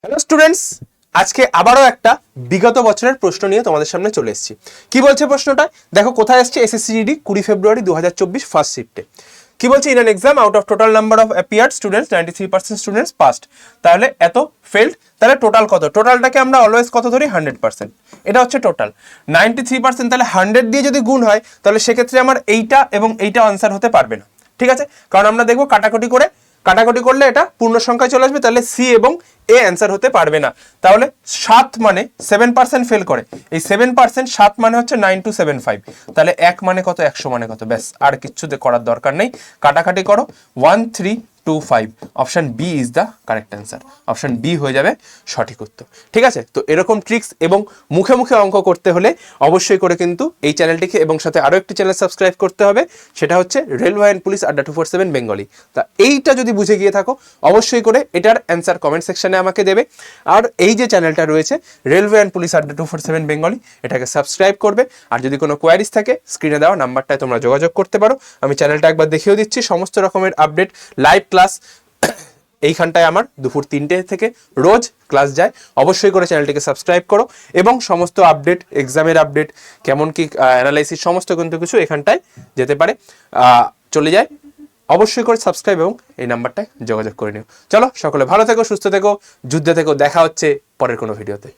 Hello students, আজকে আবারও একটা বিগত বছরের প্রশ্ন নিয়ে তোমাদের সামনে চলে এসেছি। কি বলছে প্রশ্নটা দেখো, কোথায় আসছে? এসএসসিজিডি 20 ফেব্রুয়ারি 2024 ফার্স্ট শিফটে। কি বলছে? In an exam out of total number of appeared students 93% students past. তাহলে এত ফেল্ড, তাহলে টোটাল কত? টোটালটাকে আমরা অলওয়েজ কত ধরি? 100%। এটা হচ্ছে টোটাল 93%। তাহলে 100 দিয়ে যদি গুণ হয় তাহলে সেক্ষেত্রে আমার এইটা এবং এইটা আনসার হতে পারবে না। ঠিক আছে, কারণ আমরা দেখবো কাটাকুটি করলে এটা পূর্ণ সংখ্যায় চলে আসবে, তাহলে সি এবং এ অ্যান্সার হতে পারবে না। তাহলে 7 মানে 7% ফেল করে, এই 7% 7 মানে হচ্ছে 9275। তাহলে 1 মানে কত? 100 মানে কত? ব্যাস, আর কিচ্ছুতে করার দরকার নেই, কাটাকাটি করো। 1325 option B is the correct answer. Option B হয়ে যাবে সঠিক উত্তর। ঠিক আছে, তো এরকম ট্রিক্স এবং মুখে মুখে অঙ্ক করতে হলে অবশ্যই করে কিন্তু এই চ্যানেলটিকে এবং সাথে আরো একটি চ্যানেল সাবস্ক্রাইব করতে হবে, সেটা হচ্ছে রেলওয়ে অ্যান্ড পুলিশ আড্ডা 247 বেঙ্গলি। তা এইটা যদি বুঝে গিয়ে থাকো অবশ্যই করে এটার অ্যান্সার কমেন্ট সেকশনে আমাকে দেবে। আর এই যে চ্যানেলটা রয়েছে রেলওয়ে অ্যান্ড পুলিশ আড্ডা 247 বেঙ্গলি, এটাকে সাবস্ক্রাইব করবে। আর যদি কোনো কোয়ারিজ থাকে স্ক্রিনে দেওয়া নাম্বারটায় তোমরা যোগাযোগ করতে পারো। আমি চ্যানেলটা একবার দেখিয়ে দিচ্ছি, সমস্ত রকমের আপডেট, লাইভ ক্লাস এইখানটায় আমার দুপুর 3টে থেকে রোজ ক্লাস যায়। অবশ্যই করে চ্যানেলটিকে সাবস্ক্রাইব করো এবং সমস্ত আপডেট, এক্সামের আপডেট, কেমন কি অ্যানালাইসিস, সমস্ত কিন্তু কিছু এখানটায় যেতে পারে, চলে যায়। অবশ্যই করে সাবস্ক্রাইব এবং এই নাম্বারটায় যোগাযোগ করে নিও। চলো, সকলে ভালো থেকো, সুস্থ থেকো, যুদ্ধে থেকো। দেখা হচ্ছে পরের কোনো ভিডিওতে।